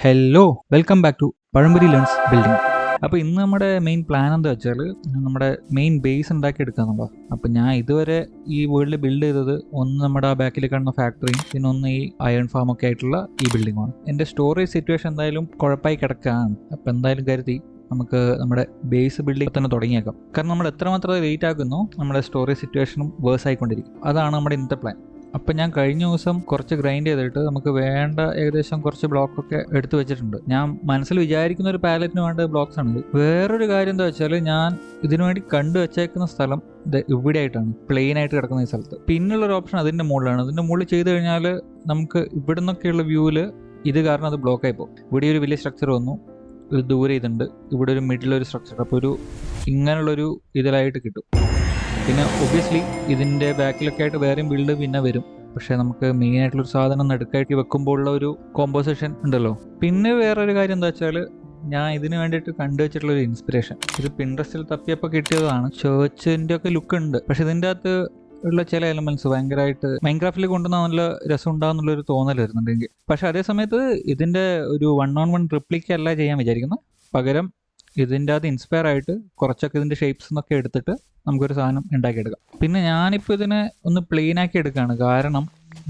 Hello, welcome back to Pazhampori learns building. അപ്പോൾ ഇന്ന് നമ്മുടെ മെയിൻ പ്ലാൻ എന്താ വെച്ചാൽ നമ്മുടെ മെയിൻ ബേസ് ഉണ്ടാക്കിയെടുക്കാന്നുള്ളത്. അപ്പോൾ ഞാൻ ഇതുവരെ ഈ വേൾഡിൽ ബിൽഡ് ചെയ്തത് ഒന്ന് നമ്മുടെ ആ ബാക്കിൽ കാണുന്ന ഫാക്ടറിയും പിന്നെ ഒന്ന് ഈ അയൺ ഫാമൊക്കെ ആയിട്ടുള്ള ഈ ബിൽഡിങ്ങുമാണ്. എൻ്റെ സ്റ്റോറേജ് സിറ്റുവേഷൻ എന്തായാലും കുഴപ്പമായി കിടക്കുകയാണ്. അപ്പോൾ എന്തായാലും കരുതി നമുക്ക് നമ്മുടെ ബേസ് ബിൽഡിംഗ് തന്നെ തുടങ്ങിയേക്കാം. കാരണം നമ്മൾ എത്രമാത്രം ലേറ്റ് ആക്കുന്നോ നമ്മുടെ സ്റ്റോറേജ് സിറ്റുവേഷനും വേഴ്സ് ആയിക്കൊണ്ടിരിക്കും. അതാണ് നമ്മുടെ ഇന്നത്തെ പ്ലാൻ. അപ്പം ഞാൻ കഴിഞ്ഞ ദിവസം കുറച്ച് ഗ്രൈൻഡ് ചെയ്തിട്ട് നമുക്ക് വേണ്ട ഏകദേശം കുറച്ച് ബ്ലോക്കൊക്കെ എടുത്തു വെച്ചിട്ടുണ്ട്. ഞാൻ മനസ്സിൽ വിചാരിക്കുന്ന ഒരു പാലറ്റിന് വേണ്ട ബ്ലോക്സ് ആണിത്. വേറൊരു കാര്യം എന്താ വെച്ചാൽ ഞാൻ ഇതിനു വേണ്ടി കണ്ടു വെച്ചേക്കുന്ന സ്ഥലം ഇത് ഇവിടെ ആയിട്ടാണ്, പ്ലെയിൻ ആയിട്ട് കിടക്കുന്ന ഈ സ്ഥലത്ത്. പിന്നുള്ളൊരു ഓപ്ഷൻ അതിൻ്റെ മുകളിലാണ്. അതിൻ്റെ മുകളിൽ ചെയ്ത് കഴിഞ്ഞാൽ നമുക്ക് ഇവിടെ നിന്നൊക്കെയുള്ള വ്യൂവിൽ ഇത് കാരണം അത് ബ്ലോക്കായി പോകും. ഇവിടെ ഒരു വലിയ സ്ട്രക്ചർ വന്നു, ഒരു ദൂരെ ഇതുണ്ട്, ഇവിടെ ഒരു മിഡിലൊരു സ്ട്രക്ചർ. അപ്പോൾ ഒരു ഇങ്ങനെയുള്ളൊരു ഇതിലായിട്ട് കിട്ടും. പിന്നെ ഒബ്വിയസ്ലി ഇതിൻ്റെ ബാക്കിലൊക്കെ ആയിട്ട് വേറെയും ബിൽഡ് പിന്നെ വരും. പക്ഷേ നമുക്ക് മെയിൻ ആയിട്ടുള്ളൊരു സാധനം നടുക്കായിട്ട് വെക്കുമ്പോൾ ഉള്ള ഒരു കോമ്പോസിഷൻ ഉണ്ടല്ലോ. പിന്നെ വേറൊരു കാര്യം എന്താ വെച്ചാൽ ഞാൻ ഇതിന് വേണ്ടിയിട്ട് കണ്ടുവച്ചിട്ടുള്ളൊരു ഇൻസ്പിറേഷൻ ഇത് പിൻട്രസ്റ്റിൽ തപ്പിയപ്പോൾ കിട്ടിയതാണ്. ചേർച്ചിൻ്റെ ഒക്കെ ലുക്ക് ഉണ്ട്, പക്ഷെ ഇതിൻ്റെ അകത്ത് ഉള്ള ചില എലമെന്റ്സ് ഭയങ്കരമായിട്ട് മൈൻക്രാഫ്റ്റിൽ കൊണ്ടുവന്ന നല്ല രസം ഉണ്ടാകുന്നുള്ളൊരു തോന്നൽ വരുന്നുണ്ട് എനിക്ക്. പക്ഷെ അതേ സമയത്ത് ഇതിൻ്റെ ഒരു 1-on-1 റിപ്ലിക്ക അല്ല ചെയ്യാൻ വിചാരിക്കുന്നത്. പകരം ഇതിൻ്റെ അത് ഇൻസ്പയർ ആയിട്ട് കുറച്ചൊക്കെ ഇതിൻ്റെ ഷേപ്സ് എന്നൊക്കെ എടുത്തിട്ട് നമുക്കൊരു സാധനം ഉണ്ടാക്കിയെടുക്കാം. പിന്നെ ഞാനിപ്പോൾ ഇതിനെ ഒന്ന് പ്ലെയിൻ ആക്കി എടുക്കുകയാണ്. കാരണം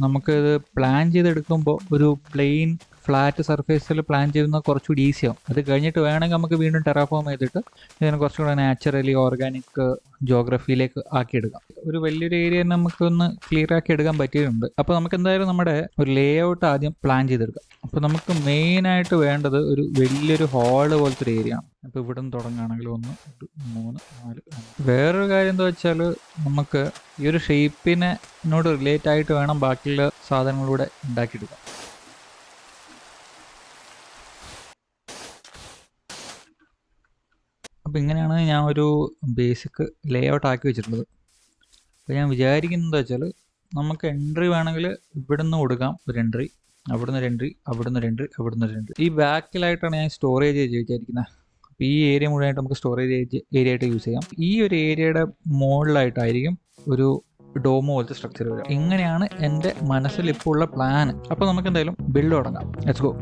നമുക്കിത് പ്ലാൻ ചെയ്തെടുക്കുമ്പോൾ ഒരു പ്ലെയിൻ ഫ്ലാറ്റ് സർഫേസിൽ പ്ലാൻ ചെയ്യുന്നത് കുറച്ചുകൂടി ഈസിയാവും. അത് കഴിഞ്ഞിട്ട് വേണമെങ്കിൽ നമുക്ക് വീണ്ടും ടെറാഫോം ചെയ്തിട്ട് ഇതിനെ കുറച്ചുകൂടെ നാച്ചുറലി ഓർഗാനിക് ജോഗ്രഫിയിലേക്ക് ആക്കിയെടുക്കാം. ഒരു വലിയൊരു ഏരിയ നമുക്കൊന്ന് ക്ലിയർ ആക്കി എടുക്കാൻ പറ്റിയിട്ടുണ്ട്. അപ്പോൾ നമുക്ക് എന്തായാലും നമ്മുടെ ഒരു ലേ ഔട്ട് ആദ്യം പ്ലാൻ ചെയ്തെടുക്കാം. അപ്പോൾ നമുക്ക് മെയിനായിട്ട് വേണ്ടത് ഒരു വലിയൊരു ഹാള് പോലത്തെ ഒരു ഏരിയ ആണ്. അപ്പോൾ ഇവിടെ നിന്ന് തുടങ്ങുകയാണെങ്കിൽ 1, 2, 3, 4. വേറൊരു കാര്യം എന്താ വെച്ചാൽ നമുക്ക് ഈ ഒരു ഷേപ്പിനോട് റിലേറ്റ് ആയിട്ട് വേണം ബാക്കിയുള്ള സാധനങ്ങളിലൂടെ ഉണ്ടാക്കിയെടുക്കാം. അപ്പോൾ ഇങ്ങനെയാണ് ഞാൻ ഒരു ബേസിക് ലേ ഔട്ട് ആക്കി വെച്ചിട്ടുള്ളത്. അപ്പോൾ ഞാൻ വിചാരിക്കുന്നത് വെച്ചാൽ നമുക്ക് എൻട്രി വേണമെങ്കിൽ ഇവിടെ നിന്ന് കൊടുക്കാം, ഒരു എൻട്രി, അവിടുന്ന് ഒരു എൻട്രി, അവിടുന്ന് ഒരു എൻട്രി, അവിടുന്ന് ഒരു എൻട്രി. ഈ ബാക്കിലായിട്ടാണ് ഞാൻ സ്റ്റോറേജ് വിചാരിക്കുന്നത്. അപ്പോൾ ഈ ഏരിയ മുഴുവനായിട്ട് നമുക്ക് സ്റ്റോറേജ് ഏരിയ ആയിട്ട് യൂസ് ചെയ്യാം. ഈ ഒരു ഏരിയയുടെ മുകളിലായിട്ടായിരിക്കും ഒരു ഡോമോ പോലത്തെ സ്ട്രക്ചർ വരിക. ഇങ്ങനെയാണ് എൻ്റെ മനസ്സിൽ ഇപ്പോൾ ഉള്ള പ്ലാൻ. അപ്പോൾ നമുക്ക് എന്തായാലും ബിൽഡ് തുടങ്ങാം. Let's go.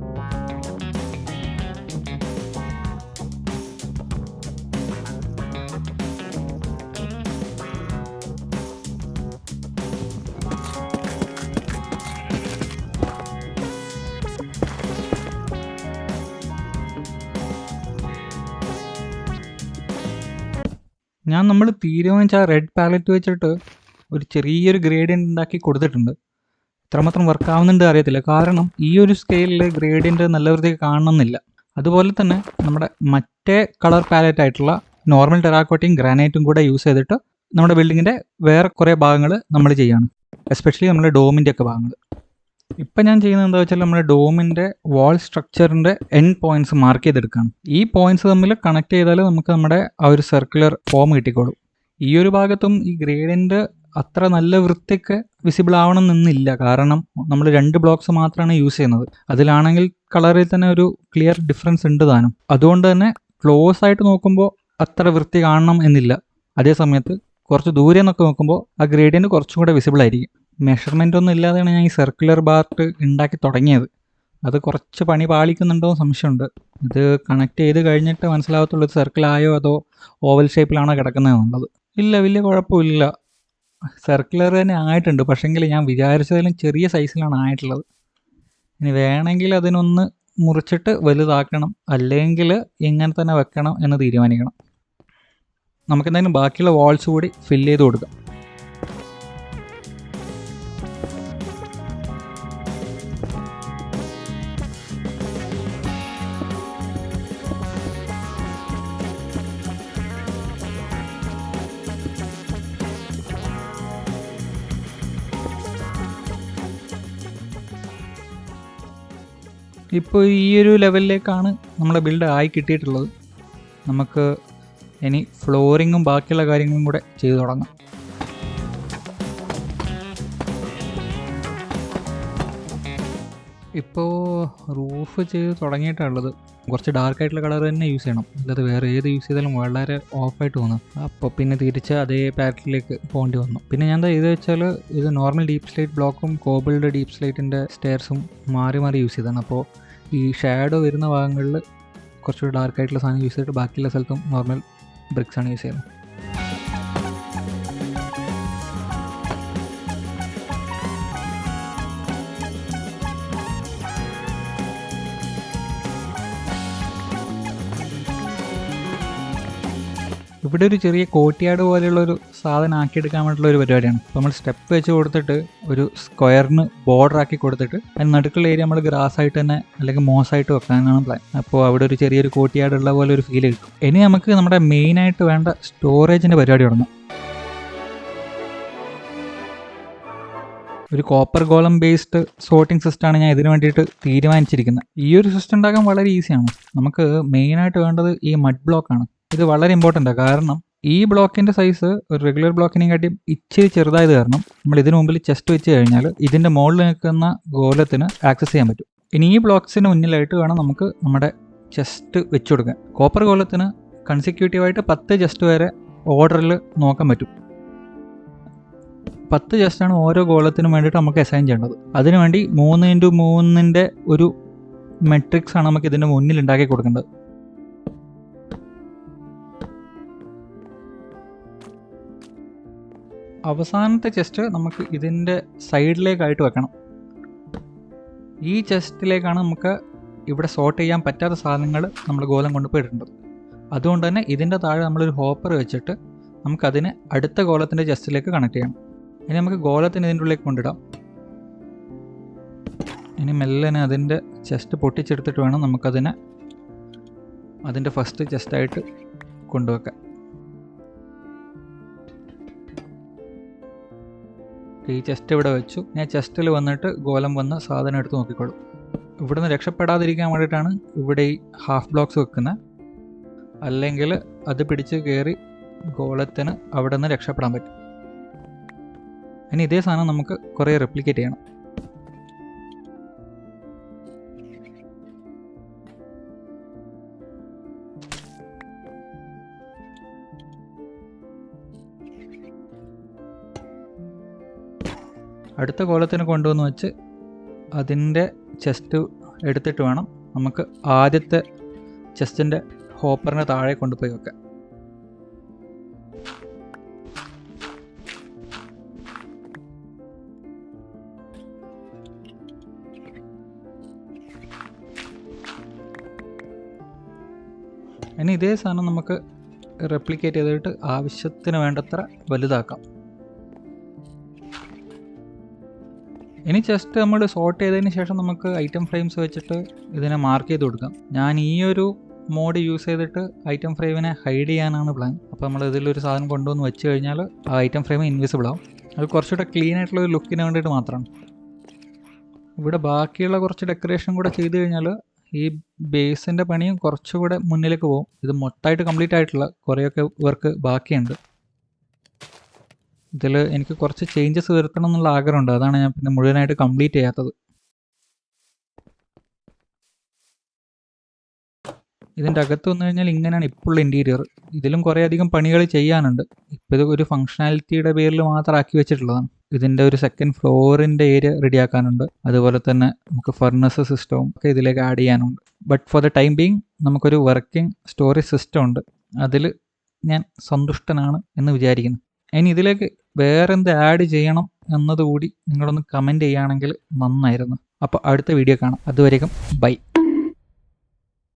നമ്മൾ തീരുമാനിച്ച ആ റെഡ് പാലറ്റ് വെച്ചിട്ട് ഒരു ചെറിയൊരു ഗ്രേഡിയൻ്റ് ഉണ്ടാക്കി കൊടുത്തിട്ടുണ്ട്. എത്രമാത്രം വർക്ക് ആവുന്നുണ്ട് അറിയത്തില്ല. കാരണം ഈ ഒരു സ്കെയിലിൽ ഗ്രേഡിയൻ്റ് നല്ല വൃത്തിക്ക് കാണണമെന്നില്ല. അതുപോലെ തന്നെ നമ്മുടെ മറ്റേ കളർ പാലറ്റ് ആയിട്ടുള്ള നോർമൽ ടെറാക്കോട്ടയും ഗ്രാനൈറ്റും കൂടെ യൂസ് ചെയ്തിട്ട് നമ്മുടെ ബിൽഡിങ്ങിൻ്റെ വേറെ കുറേ ഭാഗങ്ങൾ നമ്മൾ ചെയ്യാണ്. എസ്പെഷ്യലി നമ്മുടെ ഡോമിൻ്റെ ഒക്കെ ഭാഗങ്ങൾ. ഇപ്പം ഞാൻ ചെയ്യുന്നത് എന്താ വെച്ചാൽ നമ്മുടെ ഡോമിൻ്റെ വാൾ സ്ട്രക്ചറിൻ്റെ എൻഡ് പോയിന്റ്സ് മാർക്ക് ചെയ്തെടുക്കുകയാണ്. ഈ പോയിന്റ്സ് തമ്മിൽ കണക്ട് ചെയ്താൽ നമുക്ക് നമ്മുടെ ആ ഒരു സർക്കുലർ ഫോം കിട്ടിക്കോളും. ഈ ഒരു ഭാഗത്തും ഈ ഗ്രേഡിയൻ്റ് അത്ര നല്ല വൃത്തിക്ക് വിസിബിൾ ആവണം എന്നില്ല. കാരണം നമ്മൾ 2 ബ്ലോക്സ് മാത്രമാണ് യൂസ് ചെയ്യുന്നത്. അതിലാണെങ്കിൽ കളറിൽ തന്നെ ഒരു ക്ലിയർ ഡിഫറൻസ് ഉണ്ട് താനും. അതുകൊണ്ട് തന്നെ ക്ലോസ് ആയിട്ട് നോക്കുമ്പോൾ അത്ര വൃത്തി കാണണം എന്നില്ല. അതേ സമയത്ത് കുറച്ച് ദൂരെ നിന്നൊക്കെ നോക്കുമ്പോൾ ആ ഗ്രേഡിയൻ്റ് കുറച്ചും കൂടെ വിസിബിൾ ആയിരിക്കും. മെഷർമെൻ്റ് ഒന്നും ഇല്ലാതെയാണ് ഞാൻ ഈ സർക്കുലർ ബാർട്ട് ഉണ്ടാക്കി തുടങ്ങിയത്. അത് കുറച്ച് പണി പാളിക്കുന്നുണ്ടോ സംശയമുണ്ട്. ഇത് കണക്ട് ചെയ്ത് കഴിഞ്ഞിട്ട് മനസ്സിലാകത്തുള്ളൂ ഇത് സർക്കിളായോ അതോ ഓവൽ ഷേപ്പിലാണോ കിടക്കുന്നതെന്നുള്ളത്. ഇല്ല, വലിയ കുഴപ്പമില്ല. സർക്കുലർ തന്നെ ആയിട്ടുണ്ട്. പക്ഷേങ്കിൽ ഞാൻ വിചാരിച്ചതിലും ചെറിയ സൈസിലാണ് ആയിട്ടുള്ളത്. ഇനി വേണമെങ്കിൽ അതിനൊന്ന് മുറിച്ചിട്ട് വലുതാക്കണം, അല്ലെങ്കിൽ ഇങ്ങനെ തന്നെ വെക്കണം എന്ന് തീരുമാനിക്കണം. നമുക്കെന്തായാലും ബാക്കിയുള്ള വാൾസ് കൂടി ഫില്ല് ചെയ്ത് കൊടുക്കാം. ഇപ്പോൾ ഈ ഒരു ലെവലിലേക്കാണ് നമ്മുടെ ബിൽഡ് ആയി കിട്ടിയിട്ടുള്ളത്. നമുക്ക് ഇനി ഫ്ലോറിങ്ങും ബാക്കിയുള്ള കാര്യങ്ങളും കൂടെ ചെയ്തു തുടങ്ങാം. ഇപ്പോൾ റൂഫ് ചെയ്ത് തുടങ്ങിയിട്ടുള്ളത് കുറച്ച് ഡാർക്കായിട്ടുള്ള കളർ തന്നെ യൂസ് ചെയ്യണം, അല്ലാതെ വേറെ ഏത് യൂസ് ചെയ്താലും വളരെ ഓഫായിട്ട് തോന്നും. അപ്പോൾ പിന്നെ തിരിച്ച് അതേ പാറ്റേണിലേക്ക് പോകേണ്ടി വന്നു. പിന്നെ ഞാൻ എന്താ ചെയ്ത് വെച്ചാൽ ഇത് നോർമൽ ഡീപ്പ് സ്ലേറ്റ് ബ്ലോക്കും കോബിൾഡ് ഡീപ്പ് സ്ലേറ്റിൻ്റെ സ്റ്റെയർസും മാറി മാറി യൂസ് ചെയ്തതാണ്. അപ്പോൾ ഈ ഷാഡോ വരുന്ന ഭാഗങ്ങളിൽ കുറച്ചുകൂടി ഡാർക്കായിട്ടുള്ള സാധനം യൂസ് ചെയ്തിട്ട് ബാക്കിയുള്ള സ്ഥലത്തും നോർമൽ ബ്രിക്സ് ആണ് യൂസ് ചെയ്യുന്നത്. ഇവിടെ ഒരു ചെറിയ കോട്ടിയാട് പോലെയുള്ളൊരു സാധനം ആക്കിയെടുക്കാൻ വേണ്ടിയിട്ടുള്ള ഒരു പരിപാടിയാണ്. അപ്പോൾ നമ്മൾ സ്റ്റെപ്പ് വെച്ച് കൊടുത്തിട്ട് ഒരു സ്ക്വയറിന് ബോർഡർ ആക്കി കൊടുത്തിട്ട് അതിന് നടുക്കുള്ള ഏരിയ നമ്മൾ ഗ്രാസ് ആയിട്ട് തന്നെ അല്ലെങ്കിൽ മോസായിട്ട് വെക്കാനാണ് പ്ലാൻ. അപ്പോൾ അവിടെ ഒരു ചെറിയൊരു കോട്ടിയാട് ഉള്ള പോലെ ഒരു ഫീൽ കിട്ടും. ഇനി നമുക്ക് നമ്മുടെ മെയിനായിട്ട് വേണ്ട സ്റ്റോറേജിൻ്റെ പരിപാടി തുടങ്ങാം. ഒരു കോപ്പർ ഗോളം ബേസ്ഡ് സോർട്ടിംഗ് സിസ്റ്റമാണ് ഞാൻ ഇതിന് വേണ്ടിയിട്ട് തീരുമാനിച്ചിരിക്കുന്നത്. ഈ ഒരു സിസ്റ്റം ഉണ്ടാക്കാൻ വളരെ ഈസിയാണ്. നമുക്ക് മെയിനായിട്ട് വേണ്ടത് ഈ മഡ് ബ്ലോക്കാണ്. ഇത് വളരെ ഇമ്പോർട്ടൻ്റ് ആണ്. കാരണം ഈ ബ്ലോക്കിൻ്റെ സൈസ് ഒരു റെഗുലർ ബ്ലോക്കിനെക്കാട്ടിയും ഇച്ചിരി ചെറുതായത് കാരണം നമ്മൾ ഇതിന് മുമ്പിൽ ചെസ്റ്റ് വെച്ച് കഴിഞ്ഞാൽ ഇതിൻ്റെ മുകളിൽ നിൽക്കുന്ന ഗോലത്തിന് ആക്സസ് ചെയ്യാൻ പറ്റും. ഇനി ഈ ബ്ലോക്സിന് മുന്നിലായിട്ട് വേണം നമുക്ക് നമ്മുടെ ചെസ്റ്റ് വെച്ച് കൊടുക്കാൻ. കോപ്പർ ഗോലത്തിന് കൺസിക്യൂട്ടീവായിട്ട് 10 ചെസ്റ്റ് വരെ ഓർഡറിൽ നോക്കാൻ പറ്റും. 10 ചെസ്റ്റാണ് ഓരോ ഗോളത്തിനും വേണ്ടിയിട്ട് നമുക്ക് അസൈൻ ചെയ്യേണ്ടത്. അതിനുവേണ്ടി 3x3 ഒരു മെട്രിക്സ് ആണ് നമുക്ക് ഇതിൻ്റെ മുന്നിൽ ഉണ്ടാക്കി കൊടുക്കേണ്ടത്. അവസാനത്തെ ചെസ്റ്റ് നമുക്ക് ഇതിൻ്റെ സൈഡിലേക്കായിട്ട് വെക്കണം. ഈ ചെസ്റ്റിലേക്കാണ് നമുക്ക് ഇവിടെ സോർട്ട് ചെയ്യാൻ പറ്റാത്ത സാധനങ്ങൾ നമ്മൾ ഗോലം കൊണ്ടുപോയി ഇടേണ്ടത്. അതുകൊണ്ട് തന്നെ ഇതിൻ്റെ താഴെ നമ്മളൊരു ഹോപ്പർ വെച്ചിട്ട് നമുക്കതിനെ അടുത്ത ഗോളത്തിൻ്റെ ചെസ്റ്റിലേക്ക് കണക്ട് ചെയ്യണം. ഇനി നമുക്ക് ഗോളത്തിന് ഇതിൻ്റെ ഉള്ളിലേക്ക് കൊണ്ടിടാം. ഇനി മെല്ലനെ അതിൻ്റെ ചെസ്റ്റ് പൊട്ടിച്ചെടുത്തിട്ട് വേണം നമുക്കതിനെ അതിൻ്റെ ഫസ്റ്റ് ചെസ്റ്റായിട്ട് കൊണ്ടുവെക്കാൻ. ഈ ചെസ്റ്റ് ഇവിടെ വെച്ചു. ഞാൻ ചെസ്റ്റിൽ വന്നിട്ട് ഗോലം വന്ന് സാധനം എടുത്ത് നോക്കിക്കോളും. ഇവിടെ നിന്ന് രക്ഷപ്പെടാതിരിക്കാൻ വേണ്ടിയിട്ടാണ് ഇവിടെ ഈ ഹാഫ് ബ്ലോക്സ് വെക്കുന്നത്. അല്ലെങ്കിൽ അത് പിടിച്ച് കയറി ഗോളത്തിന് അവിടെ നിന്ന് രക്ഷപ്പെടാൻ പറ്റും. ഇനി ഇതേ സാധനം നമുക്ക് കുറേ റെപ്ലിക്കേറ്റ് ചെയ്യണം. അടുത്ത കോലത്തിന് കൊണ്ടുവന്ന് വെച്ച് അതിൻ്റെ ചെസ്റ്റ് എടുത്തിട്ട് വേണം നമുക്ക് ആദ്യത്തെ ചെസ്റ്റിൻ്റെ ഹോപ്പറിന് താഴെ കൊണ്ടുപോയി വെക്കാം. ഇനി ഇതേ സാധനം നമുക്ക് റെപ്ലിക്കേറ്റ് ചെയ്തിട്ട് ആവശ്യത്തിന് വേണ്ടത്ര വലുതാക്കാം. ഇനി ജസ്റ്റ് നമ്മൾ സോർട്ട് ചെയ്തതിന് ശേഷം നമുക്ക് ഐറ്റം ഫ്രെയിംസ് വെച്ചിട്ട് ഇതിനെ മാർക്ക് ചെയ്ത് കൊടുക്കാം. ഞാൻ ഈ ഒരു മോഡ് യൂസ് ചെയ്തിട്ട് ഐറ്റം ഫ്രെയിമിനെ ഹൈഡ് ചെയ്യാനാണ് പ്ലാൻ. അപ്പോൾ നമ്മൾ ഇതിലൊരു സാധനം കൊണ്ടുവന്ന് വെച്ച് കഴിഞ്ഞാൽ ആ ഐറ്റം ഫ്രെയിം ഇൻവിസിബിൾ ആവും. അത് കുറച്ചുകൂടെ ക്ലീൻ ആയിട്ടുള്ള ഒരു ലുക്കിന് വേണ്ടിയിട്ട് മാത്രമാണ്. ഇവിടെ ബാക്കിയുള്ള കുറച്ച് ഡെക്കറേഷൻ കൂടെ ചെയ്ത് കഴിഞ്ഞാൽ ഈ ബേസിൻ്റെ പണിയും കുറച്ചുകൂടെ മുന്നിലേക്ക് പോകും. ഇത് മൊത്തമായിട്ട് കംപ്ലീറ്റ് ആയിട്ടുള്ള കുറേയൊക്കെ വർക്ക് ബാക്കിയുണ്ട്. ഇതിൽ എനിക്ക് കുറച്ച് ചേഞ്ചസ് വരുത്തണം എന്നുള്ള ആഗ്രഹമുണ്ട്. അതാണ് ഞാൻ പിന്നെ മുഴുവനായിട്ട് കംപ്ലീറ്റ് ചെയ്യാത്തത്. ഇതിൻ്റെ അകത്ത് വന്നു കഴിഞ്ഞാൽ ഇങ്ങനെയാണ് ഇപ്പോൾ ഇൻറ്റീരിയർ. ഇതിലും കുറേ അധികം പണികൾ ചെയ്യാനുണ്ട്. ഇപ്പോൾ ഇത് ഒരു ഫങ്ഷണാലിറ്റിയുടെ പേരിൽ മാത്രം ആക്കി വെച്ചിട്ടുള്ളതാണ്. ഇതിൻ്റെ ഒരു സെക്കൻഡ് ഫ്ലോറിൻ്റെ ഏരിയ റെഡിയാക്കാനുണ്ട്. അതുപോലെ തന്നെ നമുക്ക് ഫർണസ് സിസ്റ്റവും ഒക്കെ ഇതിലേക്ക് ആഡ് ചെയ്യാനുണ്ട്. But for the time being നമുക്കൊരു വർക്കിംഗ് സ്റ്റോറേജ് സിസ്റ്റം ഉണ്ട്. അതിൽ ഞാൻ സന്തുഷ്ടനാണ് എന്ന് വിചാരിക്കുന്നു. ഇനി ഇതിലേക്ക് വേറെന്ത് ആഡ് ചെയ്യണം എന്നതുകൂടി നിങ്ങളൊന്ന് കമൻറ്റ് ചെയ്യുകയാണെങ്കിൽ നന്നായിരുന്നു. അപ്പോൾ അടുത്ത വീഡിയോ കാണാം. അതുവരേക്കും ബൈ.